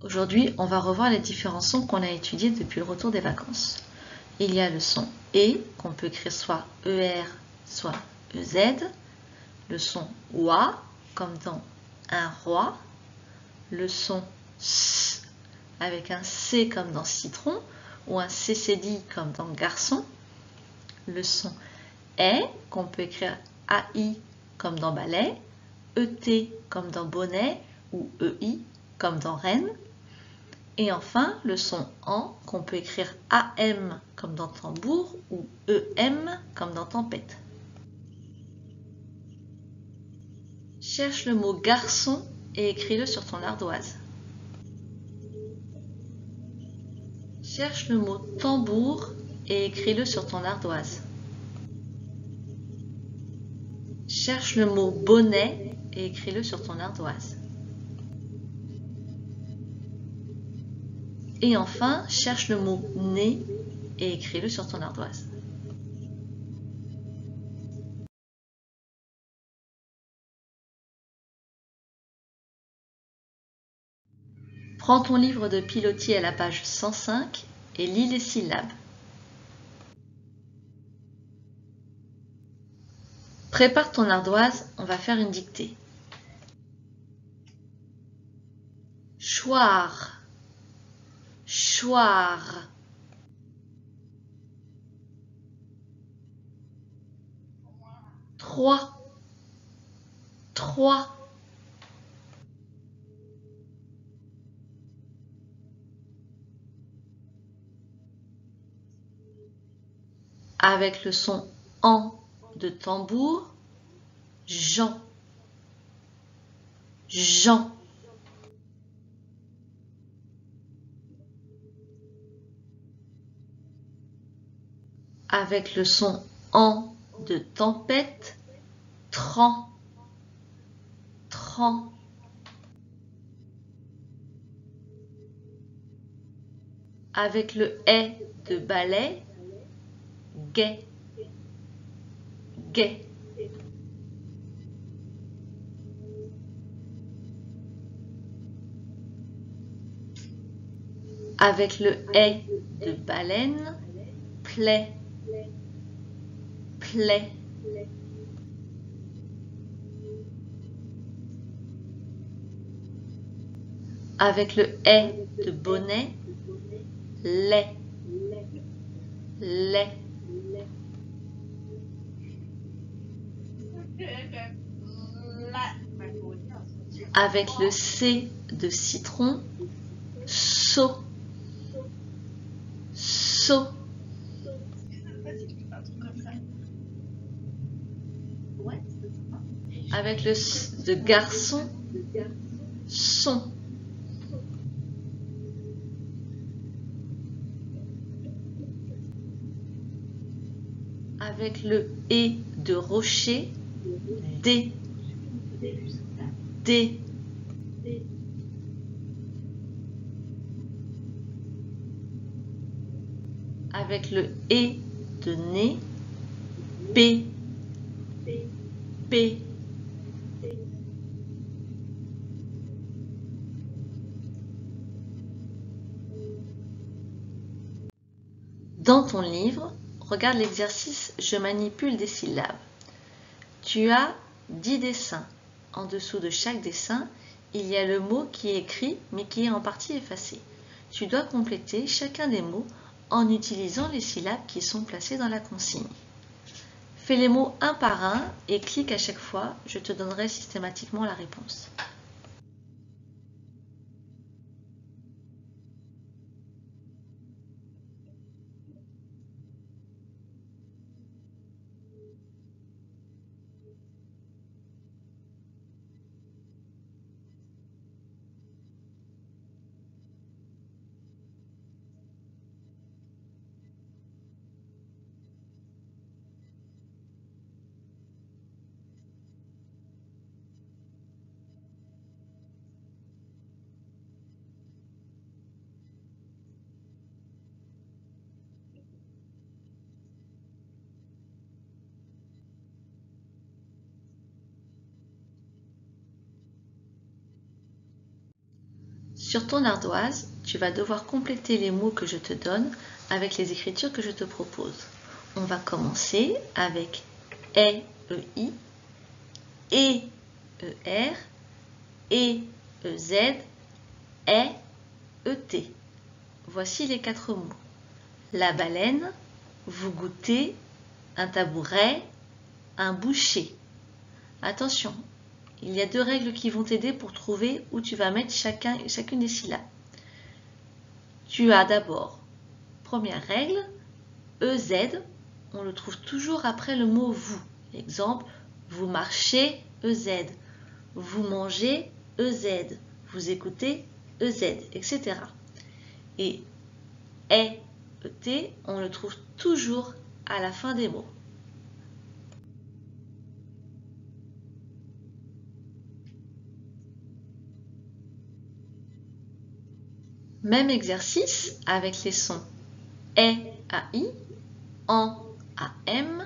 Aujourd'hui, on va revoir les différents sons qu'on a étudiés depuis le retour des vacances. Il y a le son E, qu'on peut écrire soit ER, soit EZ. Le son OA, comme dans un roi. Le son S, avec un C comme dans citron, ou un CCD comme dans garçon. Le son E, qu'on peut écrire AI comme dans balai, ET comme dans bonnet, ou EI comme dans reine. Et enfin, le son AN, qu'on peut écrire AM comme dans tambour ou EM comme dans tempête. Cherche le mot garçon et écris-le sur ton ardoise. Cherche le mot tambour et écris-le sur ton ardoise. Cherche le mot bonnet et écris-le sur ton ardoise. Et enfin, cherche le mot nez et écris-le sur ton ardoise. Prends ton livre de pilotis à la page 105 et lis les syllabes. Prépare ton ardoise, on va faire une dictée. Choir, choir. Trois, trois. Avec le son en de tambour, Jean, Jean. Avec le son en de tempête, tran, tran. Avec le est de balai, gai, gai. Avec le est de baleine, plaie, plaie. Avec le est de bonnet, lait, lait. Avec le C de citron, saut, saut. Avec le S de garçon, son. Avec le E de rocher, D, D. Avec le E de nez, P, P. Dans ton livre, regarde l'exercice « Je manipule des syllabes ». Tu as 10 dessins. En dessous de chaque dessin, il y a le mot qui est écrit mais qui est en partie effacé. Tu dois compléter chacun des mots en utilisant les syllabes qui sont placées dans la consigne. Fais les mots un par un et clique à chaque fois, je te donnerai systématiquement la réponse. Sur ton ardoise, tu vas devoir compléter les mots que je te donne avec les écritures que je te propose. On va commencer avec E, E-I, E, E-R, E, E-Z, E, E-T. Voici les 4 mots. La baleine, vous goûtez, un tabouret, un boucher. Attention, il y a 2 règles qui vont t'aider pour trouver où tu vas mettre chacune des syllabes. Tu as d'abord, première règle, EZ, on le trouve toujours après le mot vous. Exemple, vous marchez, EZ, vous mangez, EZ, vous écoutez, EZ, etc. Et ET, on le trouve toujours à la fin des mots. Même exercice avec les sons E à I, en à M,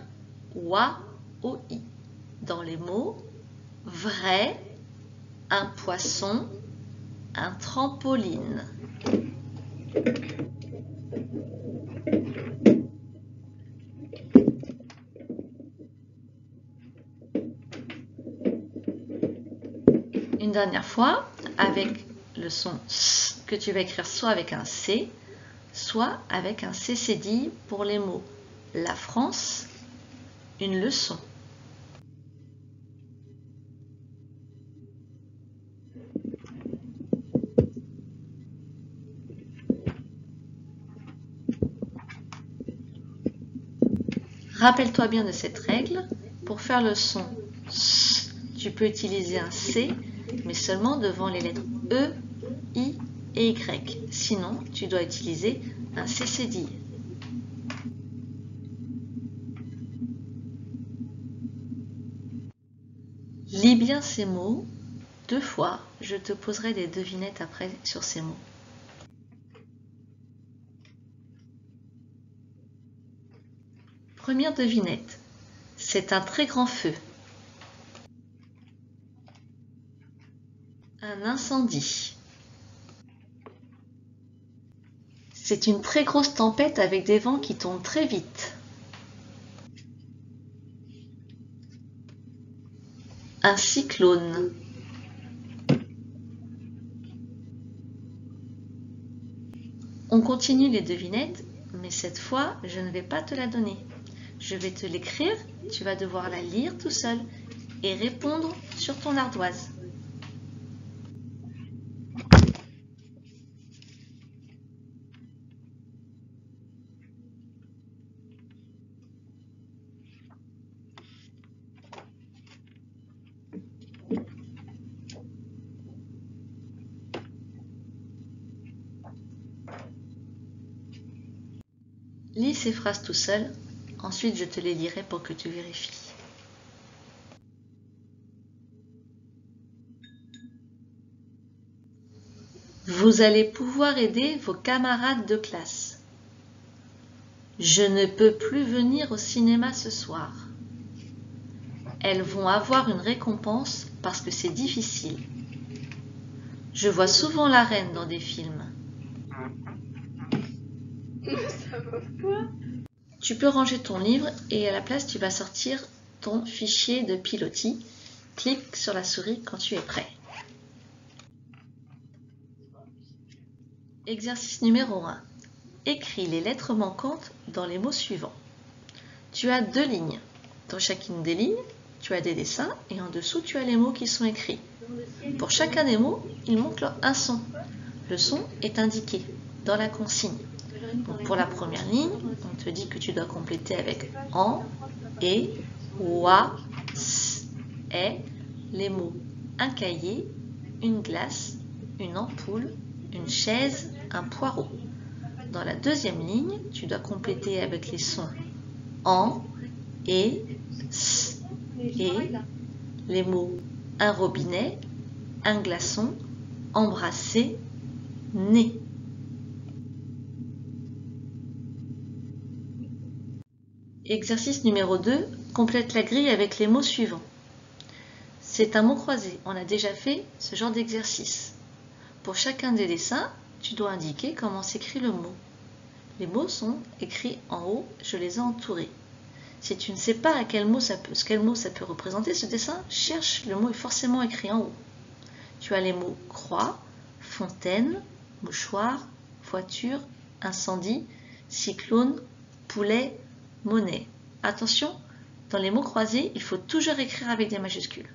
oua au I. Dans les mots vrai, un poisson, un trampoline. Une dernière fois, avec le son S que tu vas écrire soit avec un C, soit avec un C cédille pour les mots la France, une leçon. Rappelle-toi bien de cette règle. Pour faire le son S, tu peux utiliser un C, mais seulement devant les lettres E, I et Y. Sinon, tu dois utiliser un C cédille. Lis bien ces mots 2 fois. Je te poserai des devinettes après sur ces mots. Première devinette. C'est un très grand feu. Un incendie. C'est une très grosse tempête avec des vents qui tombent très vite. Un cyclone. On continue les devinettes, mais cette fois, je ne vais pas te la donner. Je vais te l'écrire, tu vas devoir la lire tout seul et répondre sur ton ardoise. Lis ces phrases tout seul, ensuite je te les lirai pour que tu vérifies. Vous allez pouvoir aider vos camarades de classe. Je ne peux plus venir au cinéma ce soir. Elles vont avoir une récompense parce que c'est difficile. Je vois souvent la reine dans des films. Ça va pas. Tu peux ranger ton livre et à la place tu vas sortir ton fichier de pilotis. Clique sur la souris quand tu es prêt. Exercice numéro 1. Écris les lettres manquantes dans les mots suivants. Tu as 2 lignes. Dans chacune des lignes, tu as des dessins et en dessous tu as les mots qui sont écrits. Pour chacun des mots, il manque un son. Le son est indiqué dans la consigne. Donc pour la première ligne, on te dit que tu dois compléter avec en, et, oua, s, est, les mots un cahier, une glace, une ampoule, une chaise, un poireau. Dans la deuxième ligne, tu dois compléter avec les sons en, et, s, et, les mots un robinet, un glaçon, embrasser, nez. Exercice numéro 2, complète la grille avec les mots suivants. C'est un mot croisé, on a déjà fait ce genre d'exercice. Pour chacun des dessins, tu dois indiquer comment s'écrit le mot. Les mots sont écrits en haut, je les ai entourés. Si tu ne sais pas quel mot ça peut représenter ce dessin, cherche, le mot est forcément écrit en haut. Tu as les mots croix, fontaine, mouchoir, voiture, incendie, cyclone, poulet, monnaie. Attention, dans les mots croisés, il faut toujours écrire avec des majuscules.